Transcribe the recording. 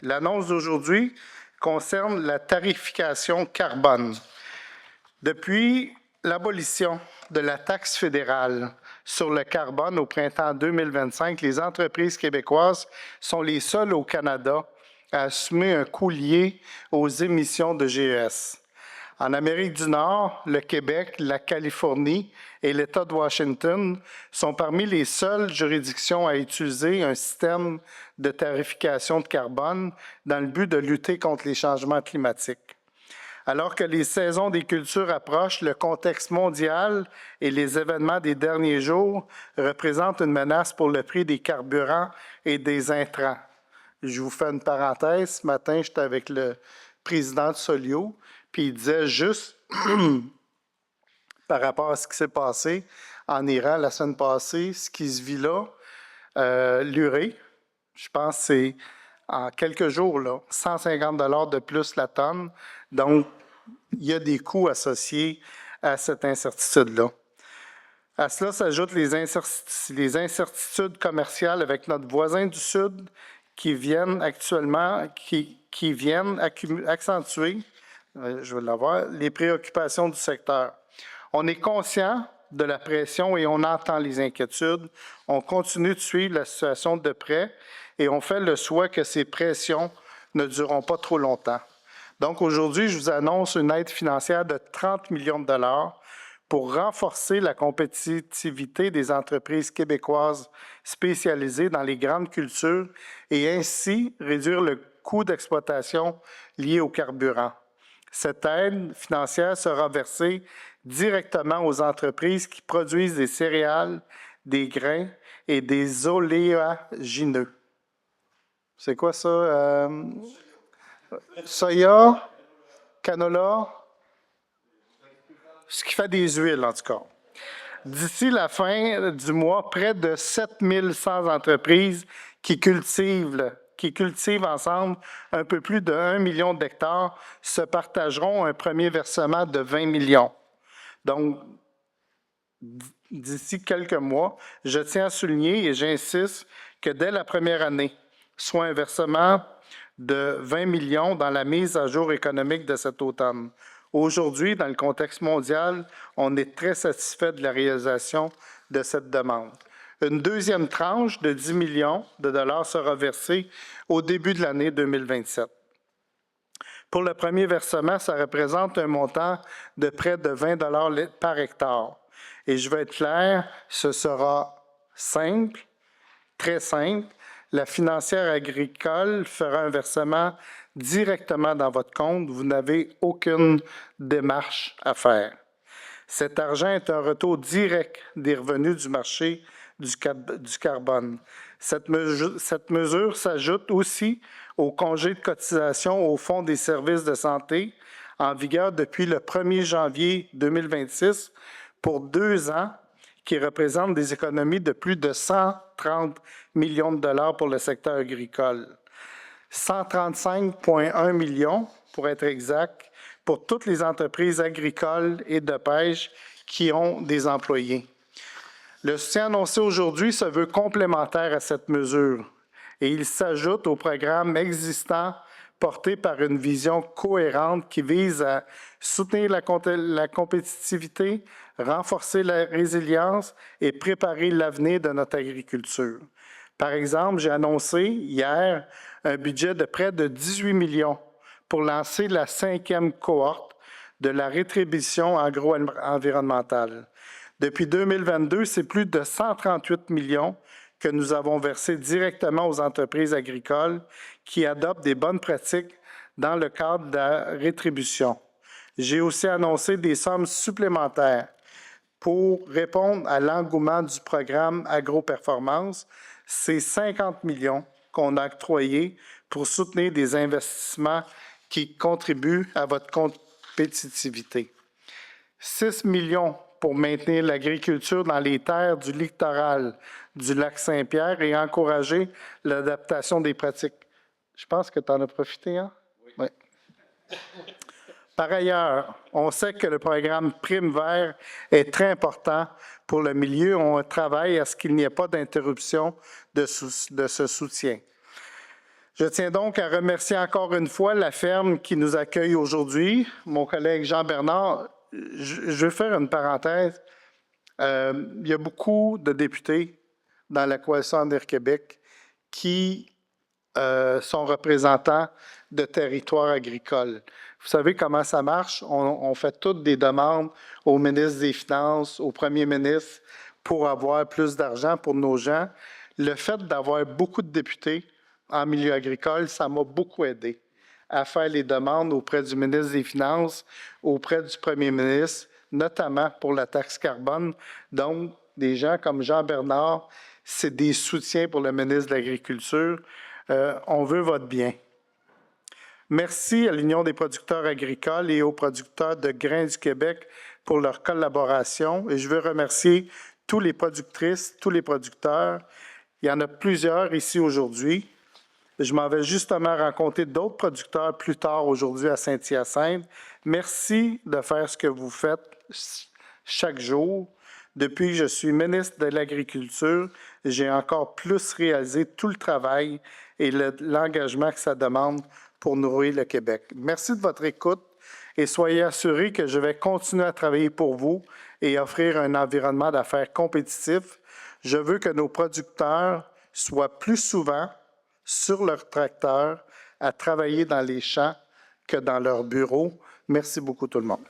L'annonce d'aujourd'hui concerne la tarification carbone. Depuis l'abolition de la taxe fédérale sur le carbone au printemps 2025, les entreprises québécoises sont les seules au Canada à assumer un coût lié aux émissions de GES. En Amérique du Nord, le Québec, la Californie et l'État de Washington sont parmi les seules juridictions à utiliser un système de tarification de carbone dans le but de lutter contre les changements climatiques. Alors que les saisons des cultures approchent, le contexte mondial et les événements des derniers jours représentent une menace pour le prix des carburants et des intrants. Je vous fais une parenthèse. Ce matin, j'étais avec le président de Solio, puis il disait juste, par rapport à ce qui s'est passé en Iran la semaine passée, ce qui se vit là, l'urée, je pense que c'est en quelques jours, là, 150 $ de plus la tonne. Donc, il y a des coûts associés à cette incertitude-là. À cela s'ajoutent les incertitudes commerciales avec notre voisin du Sud qui viennent accentuer, je vais l'avoir, les préoccupations du secteur. On est conscient de la pression et on entend les inquiétudes. On continue de suivre la situation de près et on fait le souhait que ces pressions ne dureront pas trop longtemps. Donc aujourd'hui, je vous annonce une aide financière de 30 millions de dollars pour renforcer la compétitivité des entreprises québécoises spécialisées dans les grandes cultures et ainsi réduire le coût d'exploitation lié au carburant. Cette aide financière sera versée directement aux entreprises qui produisent des céréales, des grains et des oléagineux. C'est quoi ça? Soya, canola, ce qui fait des huiles en tout cas. D'ici la fin du mois, près de 7100 entreprises qui cultivent ensemble un peu plus de 1 million d'hectares se partageront un premier versement de 20 millions. Donc, d'ici quelques mois, je tiens à souligner et j'insiste que dès la première année, soit un versement de 20 millions dans la mise à jour économique de cet automne. Aujourd'hui, dans le contexte mondial, on est très satisfait de la réalisation de cette demande. Une deuxième tranche de 10 millions de dollars sera versée au début de l'année 2027. Pour le premier versement, ça représente un montant de près de 20 $ par hectare. Et je vais être clair, ce sera simple, très simple. La financière agricole fera un versement directement dans votre compte. Vous n'avez aucune démarche à faire. Cet argent est un retour direct des revenus du marché du carbone. Cette mesure s'ajoute aussi au congé de cotisation au Fonds des services de santé en vigueur depuis le 1er janvier 2026 pour 2 ans, qui représente des économies de plus de 130 millions de dollars pour le secteur agricole. 135,1 millions, pour être exact, pour toutes les entreprises agricoles et de pêche qui ont des employés. Le soutien annoncé aujourd'hui se veut complémentaire à cette mesure et il s'ajoute au programme existant porté par une vision cohérente qui vise à soutenir la compétitivité, renforcer la résilience et préparer l'avenir de notre agriculture. Par exemple, j'ai annoncé hier un budget de près de 18 millions pour lancer la 5e cohorte de la rétribution agro-environnementale. Depuis 2022, c'est plus de 138 millions que nous avons versés directement aux entreprises agricoles qui adoptent des bonnes pratiques dans le cadre de la rétribution. J'ai aussi annoncé des sommes supplémentaires pour répondre à l'engouement du programme Agro-Performance. C'est 50 millions qu'on a octroyés pour soutenir des investissements qui contribuent à votre compétitivité. 6 millions pour maintenir l'agriculture dans les terres du littoral du lac Saint-Pierre et encourager l'adaptation des pratiques. Je pense que tu en as profité, hein? Oui. Par ailleurs, on sait que le programme Prime Vert est très important pour le milieu. On travaille à ce qu'il n'y ait pas d'interruption de ce soutien. Je tiens donc à remercier encore une fois la ferme qui nous accueille aujourd'hui, mon collègue Jean-Bernard. Je vais faire une parenthèse. Il y a beaucoup de députés dans la Coalition Avenir Québec qui sont représentants de territoires agricoles. Vous savez comment ça marche? On fait toutes des demandes au ministre des Finances, au premier ministre, pour avoir plus d'argent pour nos gens. Le fait d'avoir beaucoup de députés en milieu agricole, ça m'a beaucoup aidé à faire les demandes auprès du ministre des Finances, auprès du premier ministre, notamment pour la taxe carbone. Donc, des gens comme Jean-Bernard, c'est des soutiens pour le ministre de l'Agriculture. On veut votre bien. Merci à l'Union des producteurs agricoles et aux producteurs de grains du Québec pour leur collaboration. Et je veux remercier tous les productrices, tous les producteurs. Il y en a plusieurs ici aujourd'hui. Je m'en vais justement rencontrer d'autres producteurs plus tard aujourd'hui à Saint-Hyacinthe. Merci de faire ce que vous faites chaque jour. Depuis que je suis ministre de l'Agriculture, j'ai encore plus réalisé tout le travail et l'engagement que ça demande pour nourrir le Québec. Merci de votre écoute et soyez assurés que je vais continuer à travailler pour vous et offrir un environnement d'affaires compétitif. Je veux que nos producteurs soient plus souvent sur leur tracteur à travailler dans les champs que dans leur bureau. Merci beaucoup tout le monde.